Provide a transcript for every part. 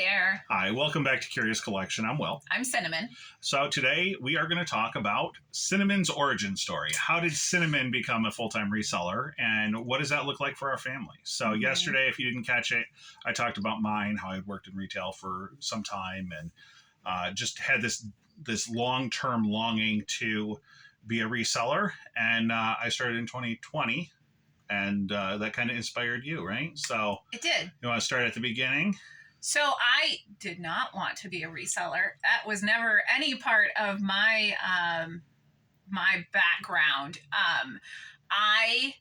there. Hi, welcome back to Curious Collection. I'm Will. I'm Cinnamon. So today we are going to talk about Cinnamon's origin story. How did Cinnamon become a full-time reseller, and what does that look like for our family? So yesterday, if you didn't catch it, I talked about mine, how I'd worked in retail for some time, and just had this long-term longing to be a reseller. And I started in 2020, and that kind of inspired you, right? So it did. You want to start at the beginning? So I did not want to be a reseller. That was never any part of my my background. I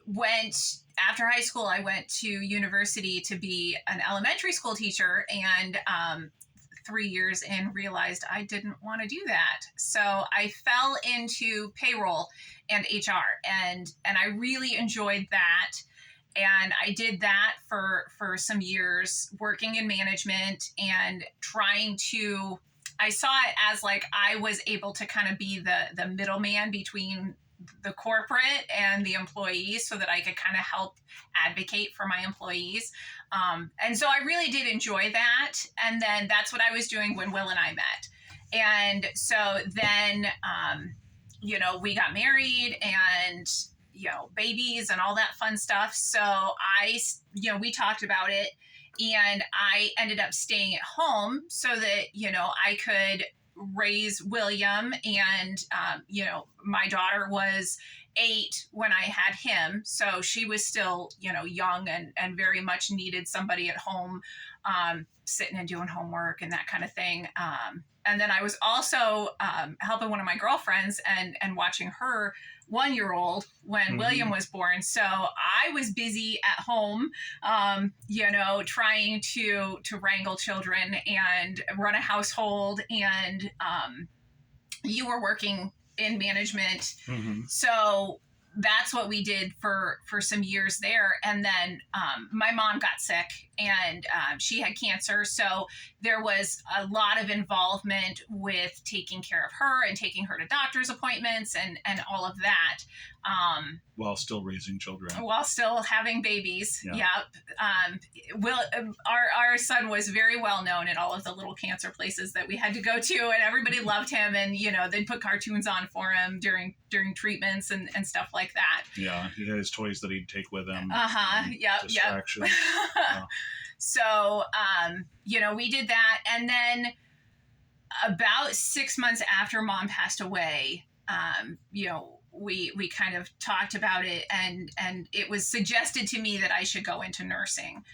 went after high school. I went to university to be an elementary school teacher, and 3 years in realized I didn't want to do that. So I fell into payroll and HR, and I really enjoyed that. And I did that for some years, working in management and trying to, I saw it as like I was able to kind of be the middleman between the corporate and the employees so that I could kind of help advocate for my employees. And so I really did enjoy that. And then that's what I was doing when Will and I met. And so then, we got married and babies and all that fun stuff. So we talked about it, and I ended up staying at home so that, I could raise William, and, my daughter was 8 when I had him. So she was still, young and very much needed somebody at home, sitting and doing homework and that kind of thing. And then I was also helping one of my girlfriends and watching her 1-year-old when William was born. So I was busy at home, trying to wrangle children and run a household. And you were working in management. So that's what we did for some years there. And then my mom got sick, and she had cancer. So there was a lot of involvement with taking care of her and taking her to doctor's appointments and all of that. While still raising children. While still having babies. Yeah. Yep. Our son was very well known at all of the little cancer places that we had to go to, and everybody loved him. And, they'd put cartoons on for him during treatments and stuff like that. Yeah. He had his toys that he'd take with him. Yep. Distractions. Yeah. So, we did that. And then about 6 months after Mom passed away, we kind of talked about it, and it was suggested to me that I should go into nursing.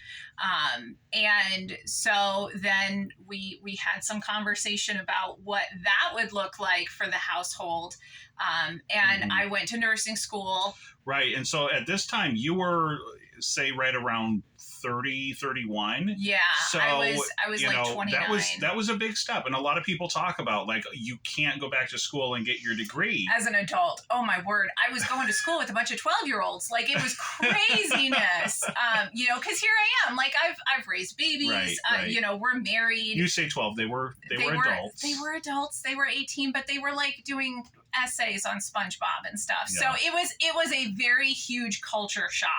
And so then we had some conversation about what that would look like for the household. And I went to nursing school. Right. And so at this time you were, say, right around 30, 31. Yeah. So I was like 29. That was a big step. And a lot of people talk about, like, you can't go back to school and get your degree. As an adult. Oh my word. I was going to school with a bunch of 12-year-olds. Like, it was craziness. Cause here I am. Like, I've raised babies. Right. We're married. You say 12. They were adults. They were adults. They were 18, but they were like doing essays on SpongeBob and stuff. Yeah. So it was a very huge culture shock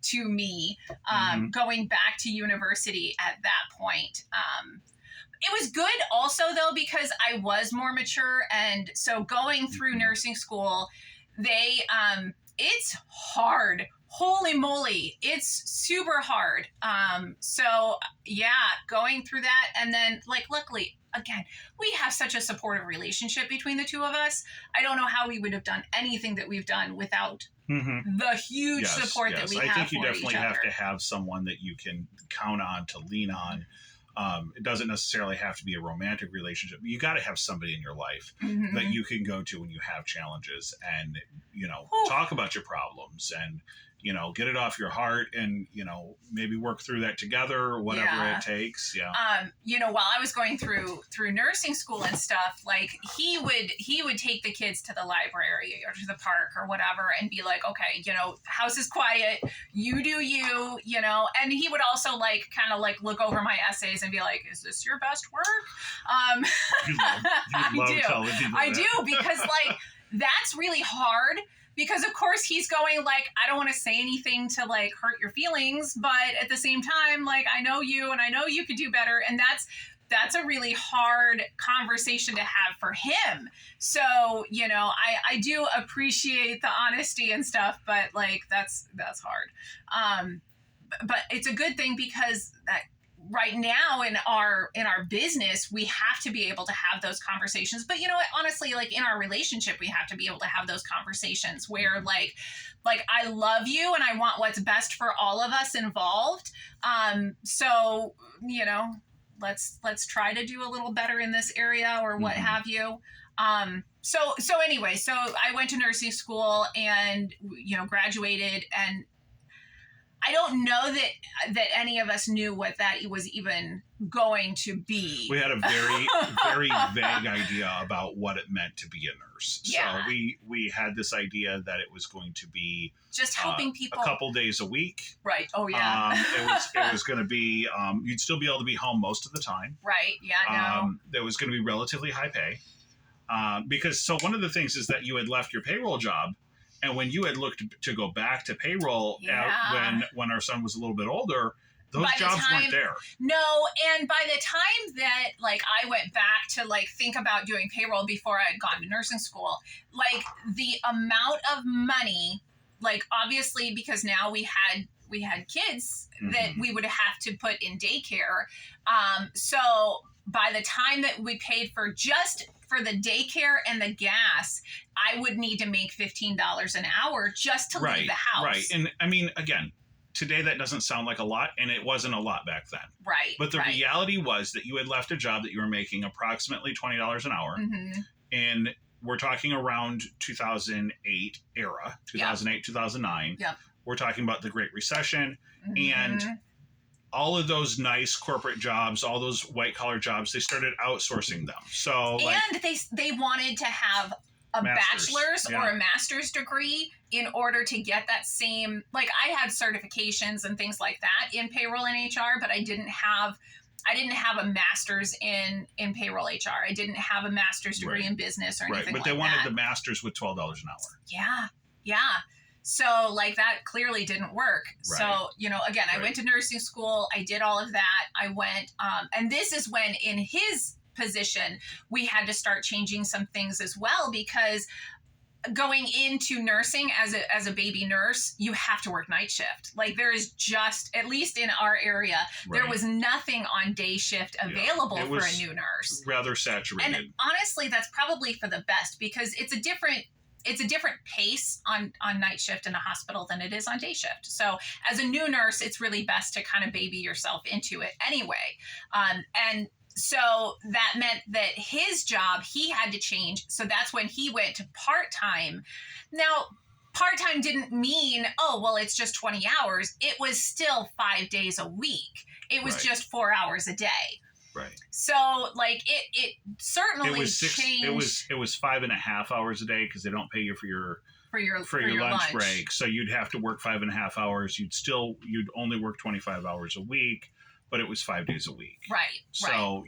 to me, going back to university at that point. It was good also, though, because I was more mature. And so going through nursing school, it's hard. Holy moly. It's super hard. So yeah, going through that. And then, like, luckily, again, we have such a supportive relationship between the two of us. I don't know how we would have done anything that we've done without the huge support that we have. I think you for definitely each other. have to have someone that you can count on, to lean on. It doesn't necessarily have to be a romantic relationship. You got to have somebody in your life that you can go to when you have challenges, and, talk about your problems, and, get it off your heart, and, maybe work through that together, whatever it takes. Yeah. While I was going through nursing school and stuff, like, he would take the kids to the library or to the park or whatever and be like, okay, house is quiet, you do you, and he would also kind of look over my essays and be like, is this your best work? You love telling people I that. do, because that's really hard. because of course he's going like, I don't want to say anything to like hurt your feelings, but at the same time, like, I know you and I know you could do better. And that's a really hard conversation to have for him. So, you know, I do appreciate the honesty and stuff, but like, that's hard. But it's a good thing because that right now in our business, we have to be able to have those conversations. But you know what, honestly, like in our relationship, we have to be able to have those conversations where like I love you and I want what's best for all of us involved. So, you know, let's try to do a little better in this area or what have you. So anyway, so I went to nursing school and, you know, graduated, and I don't know that any of us knew what that was even going to be. We had a very, very vague idea about what it meant to be a nurse. Yeah. So we had this idea that it was going to be just helping people a couple days a week. Right. Oh yeah. It was going to be, you'd still be able to be home most of the time. Right. Yeah. No. There was going to be relatively high pay. Because so one of the things is that you had left your payroll job, and when you had looked to go back to payroll when our son was a little bit older, those jobs weren't there. No, and by the time that like I went back to like think about doing payroll before I had gone to nursing school, like the amount of money, like obviously because now we had kids that we would have to put in daycare. So by the time that we paid for the daycare and the gas, I would need to make $15 an hour just to leave the house. Right. And I mean, again, today that doesn't sound like a lot, and it wasn't a lot back then. Right. But the reality was that you had left a job that you were making approximately $20 an hour. And we're talking around 2008 era, 2008, 2009. Yep. We're talking about the Great Recession. And all of those nice corporate jobs, all those white collar jobs, they started outsourcing them. So, and they wanted to have a bachelor's or a master's degree in order to get that same, like I had certifications and things like that in payroll and HR, but I didn't have a master's in payroll HR. I didn't have a master's degree in business or anything like that. But they wanted the master's with $12 an hour. Yeah. Yeah. So like that clearly didn't work. Right. So, you know, again, I went to nursing school. I did all of that. I went, and this is when in his position, we had to start changing some things as well, because going into nursing as a baby nurse, you have to work night shift. Like there is just, at least in our area, there was nothing on day shift available for a new nurse. Rather saturated. And honestly, that's probably for the best, because it's a different pace on night shift in a hospital than it is on day shift. So as a new nurse, it's really best to kind of baby yourself into it anyway. And so that meant that his job, he had to change. So that's when he went to part-time. Now, part-time didn't mean, oh, well, it's just 20 hours. It was still 5 days a week. It was just 4 hours a day. Right. So like it certainly changed. It was 5.5 hours a day, because they don't pay you for your lunch break. So you'd have to work 5.5 hours. You'd only work 25 hours a week, but it was 5 days a week. Right. So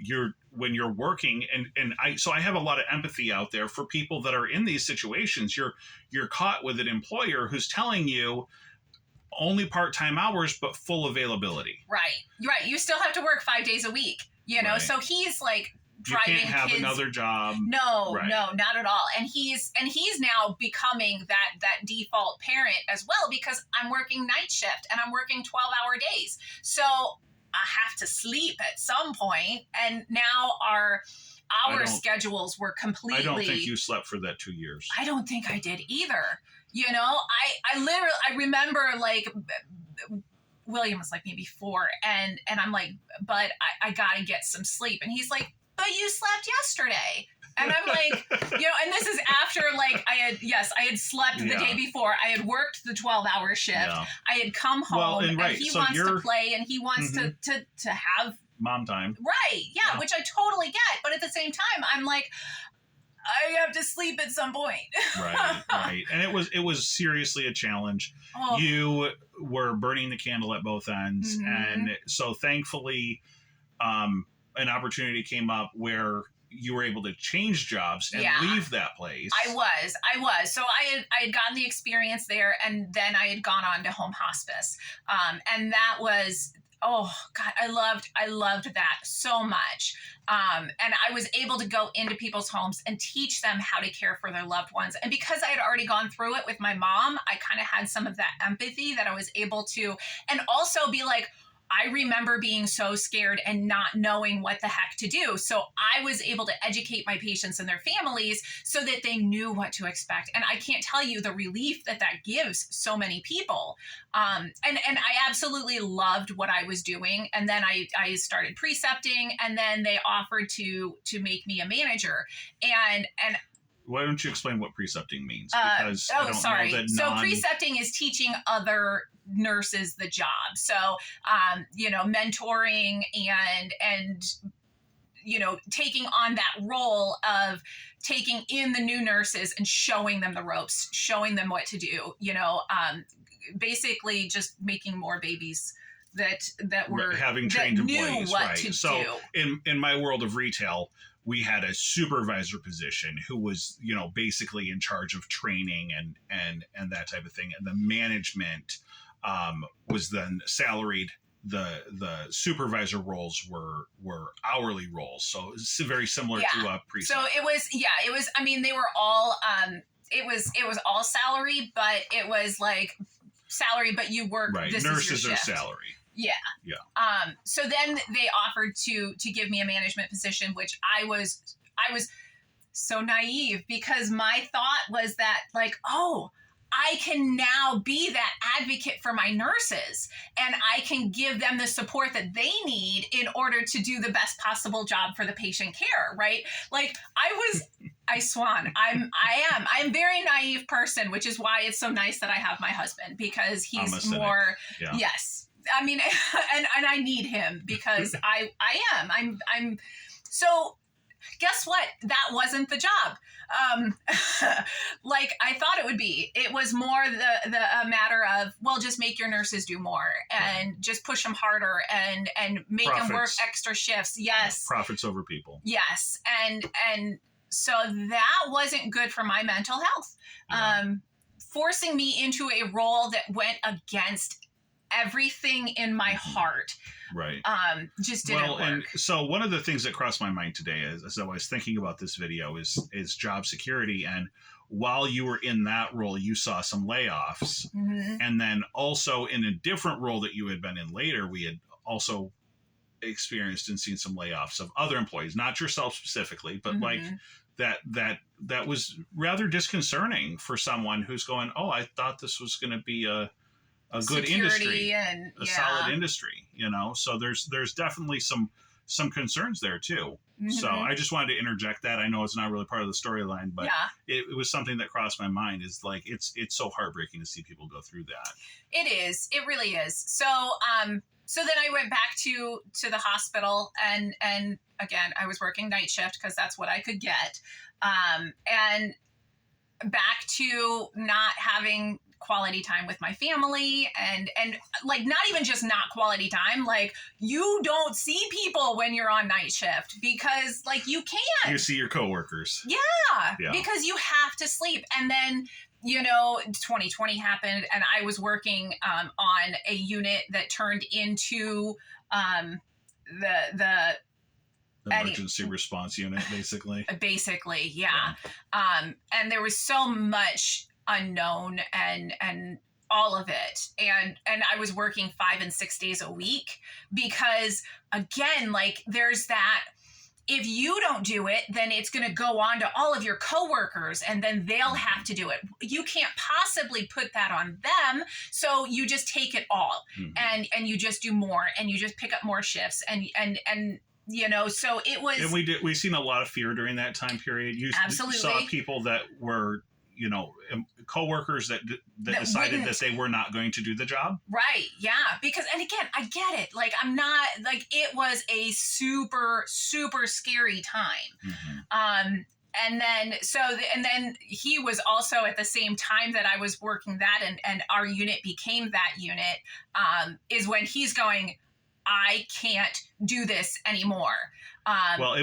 when you're working, and I have a lot of empathy out there for people that are in these situations. You're caught with an employer who's telling you only part-time hours, but full availability. Right. You still have to work 5 days a week. You know, so he's like driving kids. You can't have another job. No, not at all. And he's now becoming that default parent as well, because I'm working night shift and I'm working 12-hour days. So I have to sleep at some point. And now our schedules were completely. I don't think you slept for that 2 years. I don't think I did either. You know, I remember like William was like maybe 4, and I'm like, but I gotta get some sleep. And he's like, but you slept yesterday. And I'm like, you know, and this is after like I had slept the day before. I had worked the 12-hour shift. Yeah. I had come home, and he wants to play, and he wants to have mom time. Right. Yeah, which I totally get. But at the same time, I'm like, I have to sleep at some point. Right. And it was seriously a challenge. Oh. You were burning the candle at both ends. And so thankfully, an opportunity came up where you were able to change jobs and leave that place. I was. So I had gotten the experience there, and then I had gone on to home hospice. And that was, oh God, I loved that so much. And I was able to go into people's homes and teach them how to care for their loved ones. And because I had already gone through it with my mom, I kind of had some of that empathy that I was able to, and also be like, I remember being so scared and not knowing what the heck to do. So I was able to educate my patients and their families so that they knew what to expect. And I can't tell you the relief that gives so many people. And I absolutely loved what I was doing. And then I started precepting, and then they offered to make me a manager. And why don't you explain what precepting means? Because I don't know that So precepting is teaching other nurses the job. So, mentoring and taking on that role of taking in the new nurses and showing them the ropes, showing them what to do, basically just making more babies that were having trained employees, what to so do. in my world of retail, we had a supervisor position who was, basically in charge of training and that type of thing. And the management was then salaried. The supervisor roles were hourly roles. So it's very similar to a precept. So it was, I mean, they were all, it was all salary, but it was like salary, but you work, right. This Nurses is your shift. are salary. Yeah. So then they offered to give me a management position, which I was so naive, because my thought was that, like, oh, I can now be that advocate for my nurses, and I can give them the support that they need in order to do the best possible job for the patient care. Right. Like I'm a very naive person, which is why it's so nice that I have my husband, because he's more, yes. I mean, and I need him, because I'm so guess what? That wasn't the job. Like I thought it would be. It was more a matter of, well, just make your nurses do more, and just push them harder, and make them work extra shifts. Yes. Profits over people. Yes. And so that wasn't good for my mental health. Forcing me into a role that went against everything in my heart. Right. Just didn't work. And so one of the things that crossed my mind today as I was thinking about this video is job security. And while you were in that role, you saw some layoffs. Mm-hmm. And then also in a different role that you had been in later, we had also experienced and seen some layoffs of other employees, not yourself specifically, but like that was rather disconcerting for someone who's going, oh, I thought this was going to be a good industry, and a solid industry, so there's definitely some concerns there too. Mm-hmm. So I just wanted to interject that. I know it's not really part of the storyline, but it was something that crossed my mind, is like, it's so heartbreaking to see people go through that. It is. It really is. So, so then I went back to the hospital, and again, I was working night shift because that's what I could get. And back to not having quality time with my family, and like, not even just not quality time, like, you don't see people when you're on night shift, because like you can't. You see your coworkers. Yeah. Because you have to sleep. And then 2020 happened, and I was working on a unit that turned into the emergency response unit, basically. Basically, yeah. And there was so much unknown and all of it, and I was working 5 and 6 days a week, because again, like, there's that, if you don't do it, then it's going to go on to all of your coworkers, and then they'll have to do it. You can't possibly put that on them, so you just take it all. Mm-hmm. and you just do more, and you just pick up more shifts, and so it was. And we've seen a lot of fear during that time period. You absolutely saw people that were, coworkers that decided that they were not going to do the job. Right. Yeah. Because, and again, I get it. Like, I'm not, like, it was a super, super scary time. Mm-hmm. And then he was also, at the same time that I was working that, and our unit became that unit, is when he's going, I can't do this anymore. Well,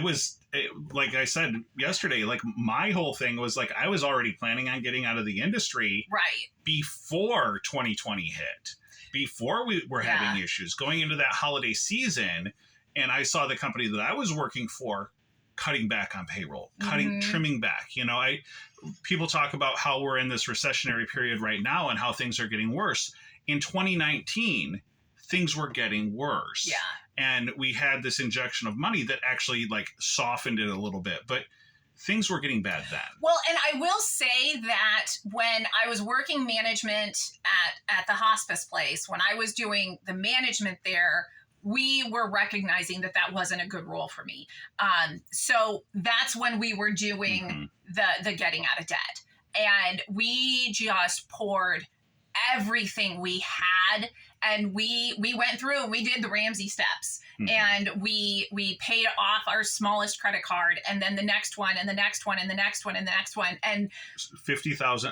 like I said yesterday, like my whole thing was like I was already planning on getting out of the industry right before 2020 hit, before we were having issues going into that holiday season. And I saw the company that I was working for cutting back on payroll, trimming back. People talk about how we're in this recessionary period right now and how things are getting worse. In 2019, things were getting worse. Yeah. And we had this injection of money that actually like softened it a little bit, but things were getting bad then. Well, and I will say that when I was working management at the hospice place, when I was doing the management there, we were recognizing that wasn't a good role for me. So that's when we were doing the getting out of debt. And we just poured everything we had, and we went through and we did the Ramsey steps, and we paid off our smallest credit card, and then the next one, and the next one, and the next one, and the next one, and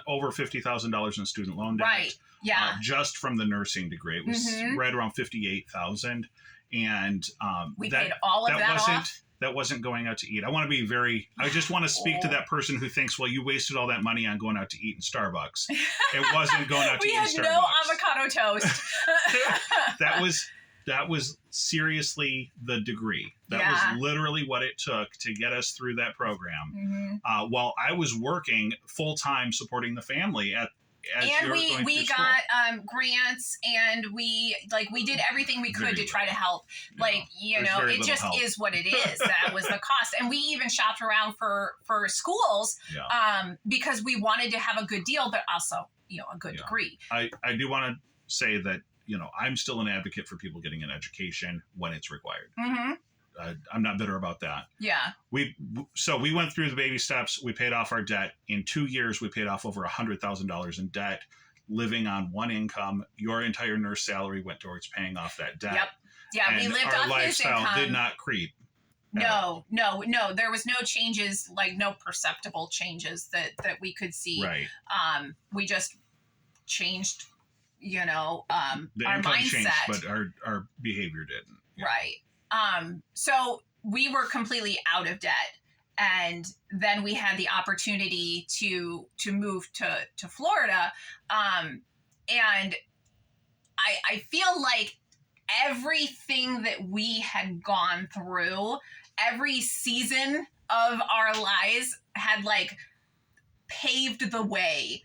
over $50,000 in student loan debt. Right. Yeah. Just from the nursing degree, it was right around $58,000, and we paid all of that off. That wasn't going out to eat. I just want to speak to that person who thinks, well, you wasted all that money on going out to eat in Starbucks. It wasn't going out to eat in Starbucks. We had no avocado toast. That was seriously the degree. That was literally what it took to get us through that program. While I was working full-time supporting the family and we got grants, and we did everything we could to try to help. It just help. Is what it is. That was the cost. And we even shopped around for schools because we wanted to have a good deal, but also, a good degree. I do want to say that, I'm still an advocate for people getting an education when it's required. I'm not bitter about that. Yeah. We went through the baby steps. We paid off our debt. In 2 years, we paid off over $100,000 in debt, living on one income. Your entire nurse salary went towards paying off that debt. Yep. Yeah, and we lived off his income. Our lifestyle did not creep. No. There was no changes, no perceptible changes that we could see. Right. We just changed, the our income mindset. changed, but our behavior didn't. Yeah. Right. So we were completely out of debt, and then we had the opportunity to move to Florida. And I feel like everything that we had gone through, every season of our lives had paved the way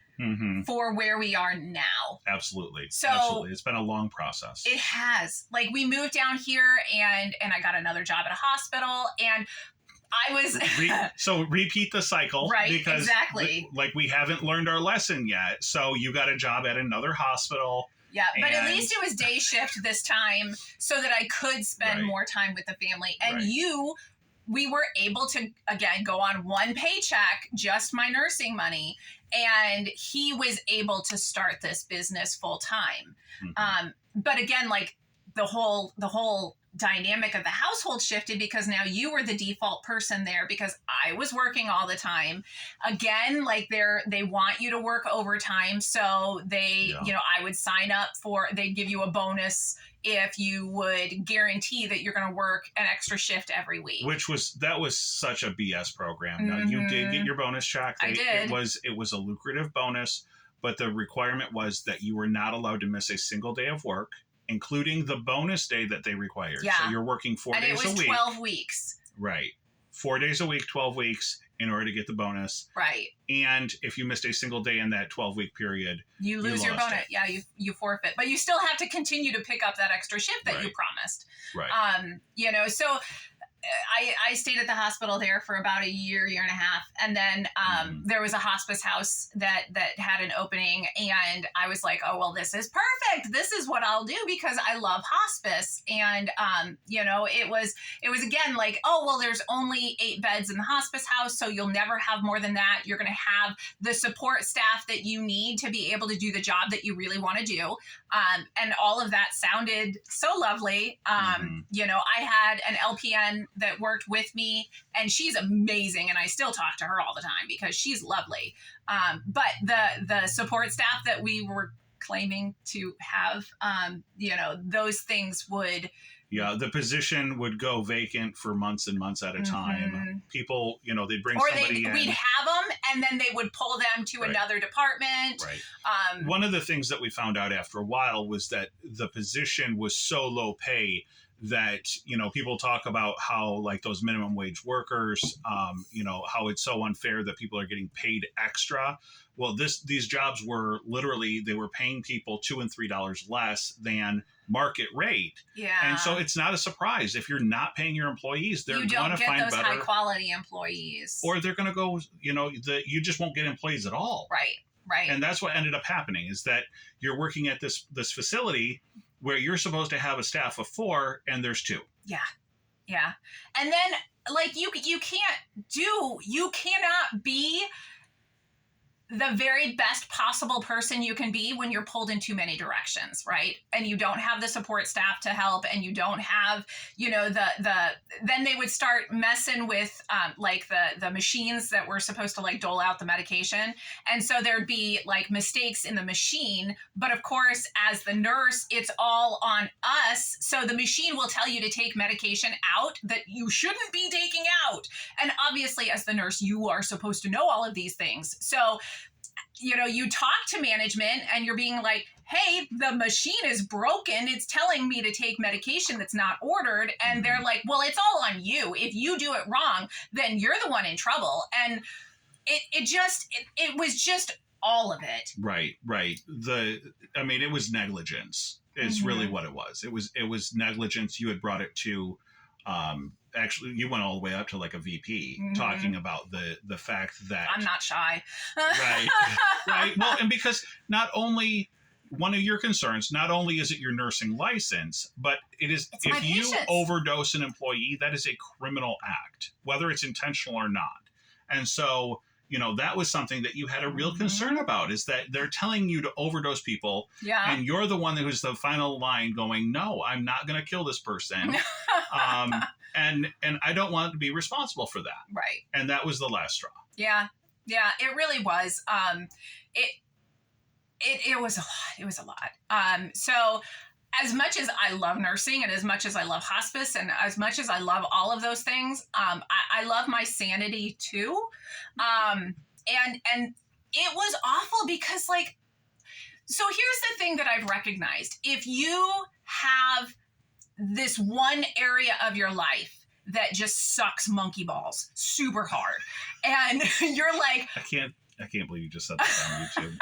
for where we are now. Absolutely. So absolutely. It's been a long process. It has. We moved down here, and I got another job at a hospital, and I was so repeat the cycle, right? Because exactly. We haven't learned our lesson yet. So you got a job at another hospital. Yeah, but at least it was day shift this time, so that I could spend more time with the family. And we were able to, again, go on one paycheck, just my nursing money. And he was able to start this business full time. But again, the whole dynamic of the household shifted, because now you were the default person there, because I was working all the time. Again, they want you to work overtime. So I would sign up they'd give you a bonus if you would guarantee that you're going to work an extra shift every week. That was such a BS program. Now, you did get your bonus check. I did. It was a lucrative bonus, but the requirement was that you were not allowed to miss a single day of work, including the bonus day that they required. Yeah. So you're working 4 days a week. And it was 12 weeks. Right. 4 days a week, 12 weeks in order to get the bonus. Right. And if you missed a single day in that 12-week period, you lose your bonus. Yeah, you forfeit. But you still have to continue to pick up that extra shift that you promised. Right. So I stayed at the hospital there for about a year and a half. And then there was a hospice house that had an opening. And I was like, oh, well, this is perfect. This is what I'll do, because I love hospice. And, it was again oh, well, there's only 8 beds in the hospice house, so you'll never have more than that. You're going to have the support staff that you need to be able to do the job that you really want to do. And all of that sounded so lovely. I had an LPN that worked with me, and she's amazing, and I still talk to her all the time because she's lovely. But the support staff that we were claiming to have, those things would Yeah, the position would go vacant for months and months at a time. Mm-hmm. People, they'd bring Or somebody in. we'd have them, and then they would pull them to another department. Right. One of the things that we found out after a while was that the position was so low pay that, people talk about how, like, those minimum wage workers, how it's so unfair that people are getting paid extra. Well, these jobs were literally, they were paying people $2 and $3 less than market rate. Yeah. And so it's not a surprise if you're not paying your employees, they're going to find better. You don't get those high quality employees. Or they're going to go, you just won't get employees at all. Right. And that's what ended up happening, is that you're working at this facility where you're supposed to have a staff of 4 and there's 2. Yeah. And then, like, you cannot be the very best possible person you can be when you're pulled in too many directions, right? And you don't have the support staff to help, and you don't have, then they would start messing with like the machines that were supposed to, like, dole out the medication. And so there'd be, like, mistakes in the machine. But of course, as the nurse, it's all on us. So the machine will tell you to take medication out that you shouldn't be taking out. And obviously, as the nurse, you are supposed to know all of these things. So you talk to management and you're being like, hey, the machine is broken. It's telling me to take medication that's not ordered. And they're like, well, it's all on you. If you do it wrong, then you're the one in trouble. And it was just all of it. Right. It was negligence is really what it was. It was negligence. You had brought it to, actually, you went all the way up to, like, a VP talking about the fact that I'm not shy. Right. Well, and because not only one of your concerns, not only is it your nursing license, but it's if you overdose an employee, that is a criminal act, whether it's intentional or not. And so, that was something that you had a real concern about, is that they're telling you to overdose people. Yeah. And you're the one who's the final line going, no, I'm not going to kill this person. And I don't want to be responsible for that. Right. And that was the last straw. Yeah, it really was. It was a lot. It was a lot. So as much as I love nursing, and as much as I love hospice, and as much as I love all of those things, I love my sanity too. And it was awful because, like, so here's the thing that I've recognized. If you have this one area of your life that just sucks monkey balls super hard, and you're like, I can't believe you just said that on YouTube.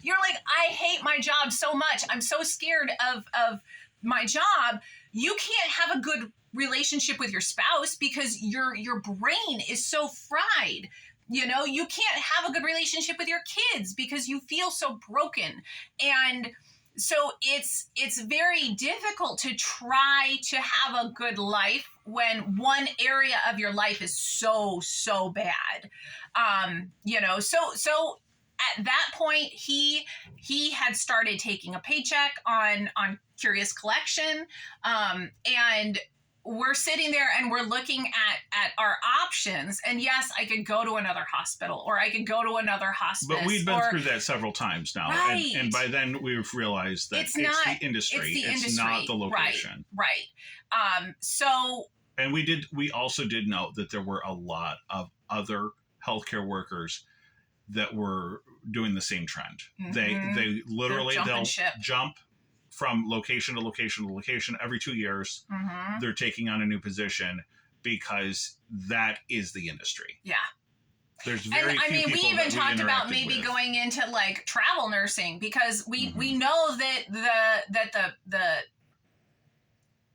You're like, I hate my job so much. I'm so scared of my job. You can't have a good relationship with your spouse because your brain is so fried. You can't have a good relationship with your kids because you feel so broken. And so it's very difficult to try to have a good life when one area of your life is so bad. So at that point, he had started taking a paycheck on Curious Collection, and we're sitting there and we're looking at our options. And yes, I could go to another hospital, or I could go to another hospice. But we've been through that several times now. Right. And by then we've realized that it's the industry. It's not the location. Right. And we also did note that there were a lot of other healthcare workers that were doing the same trend. They literally, they'll jump from location to location to location every 2 years. They're taking on a new position because that is the industry. Yeah. There's very few people we even talked about maybe going into, like, travel nursing, because we know that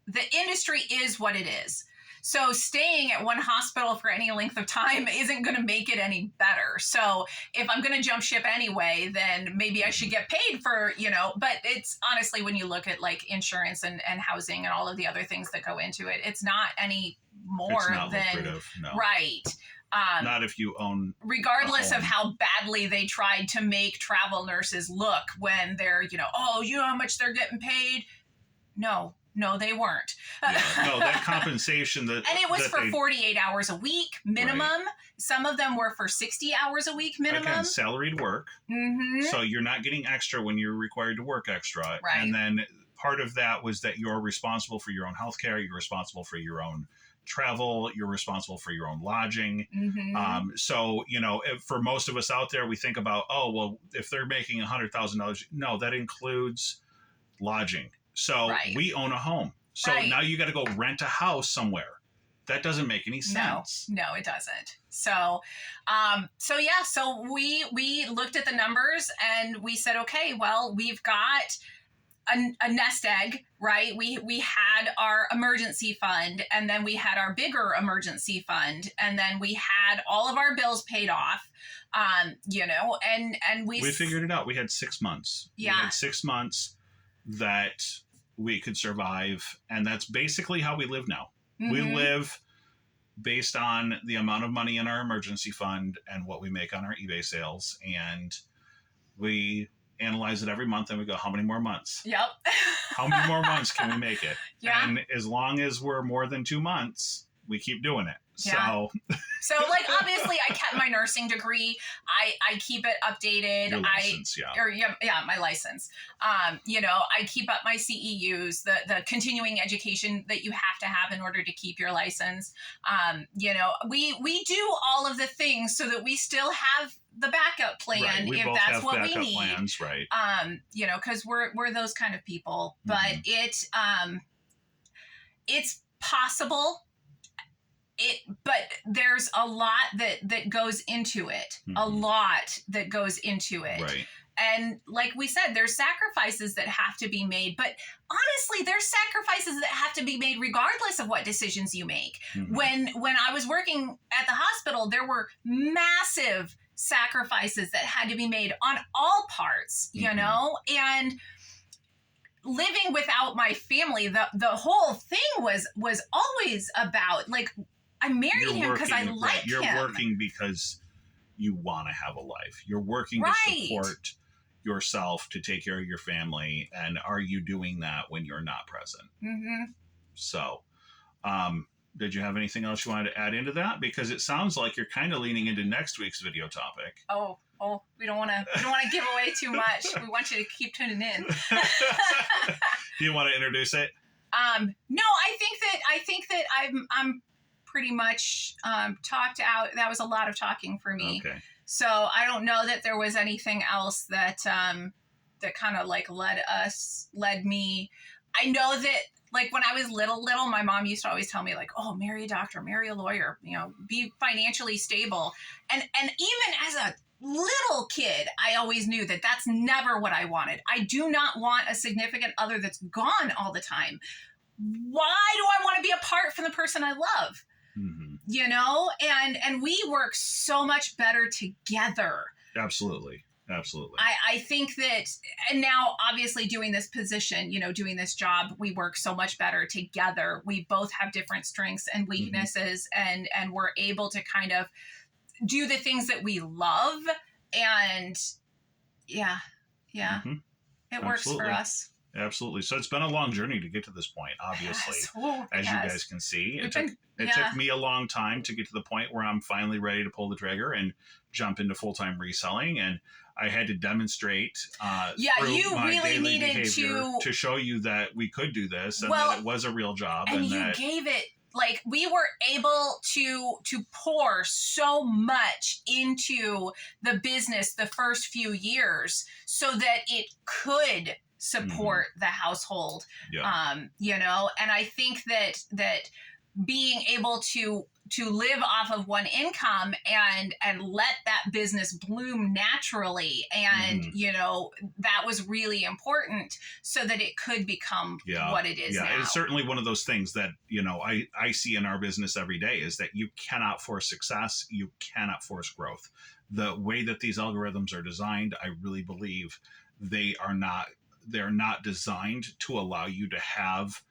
the industry is what it is. So staying at one hospital for any length of time isn't going to make it any better. So if I'm going to jump ship anyway, then maybe I should get paid for, but it's honestly, when you look at, like, insurance and housing and all of the other things that go into it, it's not any more than lucrative, no. Right. Not if you own. Regardless of how badly they tried to make travel nurses look when they're, oh, you know how much they're getting paid? No, they weren't. No, that compensation that, and it was for 48 hours a week minimum. Right. Some of them were for 60 hours a week minimum. Again, salaried work. So you're not getting extra when you're required to work extra. Right. And then part of that was that you're responsible for your own healthcare, you're responsible for your own travel, you're responsible for your own lodging. So, for most of us out there, we think about, oh, well, if they're making $100,000, no, that includes lodging. So we own a home. So now you got to go rent a house somewhere. That doesn't make any sense. No, it doesn't. So we looked at the numbers and we said, okay, well, we've got a nest egg, right? We had our emergency fund, and then we had our bigger emergency fund, and then we had all of our bills paid off. And we figured it out. We had 6 months. Yeah. We had 6 months that we could survive, and that's basically how we live now. We live based on the amount of money in our emergency fund and what we make on our eBay sales, and we analyze it every month and we go, how many more months? Yep. How many more months can we make it? Yeah. And as long as we're more than 2 months, we keep doing it. Yeah. So like, obviously I kept my nursing degree. I keep it updated. Your license, my license. I keep up my CEUs, the continuing education that you have to have in order to keep your license. We do all of the things so that we still have the backup plan, right. We if both that's have what backup we need. Plans, right. Because we're those kind of people. But it's possible. But there's a lot that goes into it. A lot that goes into it. Right. And like we said, there's sacrifices that have to be made. But honestly, there's sacrifices that have to be made regardless of what decisions you make. When I was working at the hospital, there were massive sacrifices that had to be made on all parts, and living without my family, the whole thing was always about, like, I married him because I like him. You're working because you want to have a life. You're working to support yourself, to take care of your family. And are you doing that when you're not present? So, did you have anything else you wanted to add into that? Because it sounds like you're kind of leaning into next week's video topic. Oh, we don't want to give away too much. We want you to keep tuning in. Do you want to introduce it? No, I think that I'm pretty much talked out. That was a lot of talking for me. Okay. So I don't know that there was anything else that kind of like led me. I know that, like, when I was little, my mom used to always tell me, like, oh, marry a doctor, marry a lawyer, be financially stable. And even as a little kid, I always knew that that's never what I wanted. I do not want a significant other that's gone all the time. Why do I want to be apart from the person I love? And we work so much better together. Absolutely. I think that, and now obviously doing this position, doing this job, we work so much better together. We both have different strengths and weaknesses, and we're able to kind of do the things that we love. And it works for us. Absolutely. So it's been a long journey to get to this point, obviously, as you guys can see. It took me a long time to get to the point where I'm finally ready to pull the trigger and jump into full-time reselling. And I had to demonstrate you my really daily needed behavior to show you that we could do this, and that it was a real job. And you gave it, like, we were able to pour so much into the business the first few years so that it could support the household. And I think that being able to live off of one income and let that business bloom naturally, and that was really important so that it could become what it is now. It's certainly one of those things that I see in our business every day, is that you cannot force success, you cannot force growth. The way that these algorithms are designed, I really believe they're not designed to allow you to have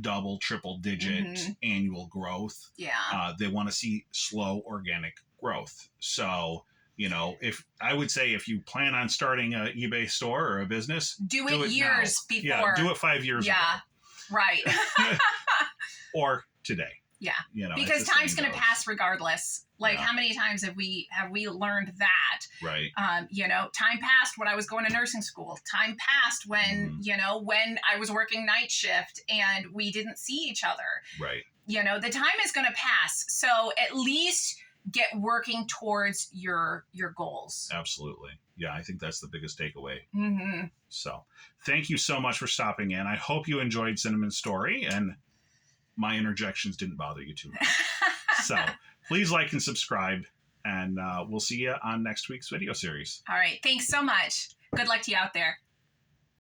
double, triple digit annual growth. They want to see slow organic growth. So, if you plan on starting an eBay store or a business, do it years now. before. Do it 5 years ago. Right. Or today. Yeah. You know, because time's going to pass regardless. Like, Yeah. how many times have we learned that? Right. You know, time passed when I was going to nursing school. Time passed when, Mhm. you know, when I was working night shift and we didn't see each other. Right. You know, the time is going to pass. So at least get working towards your goals. Absolutely. Yeah, I think that's the biggest takeaway. Mm-hmm. So thank you so much for stopping in. I hope you enjoyed Cinnamon's story and my interjections didn't bother you too much. So please like and subscribe, and we'll see you on next week's video series. All right. Thanks so much. Good luck to you out there.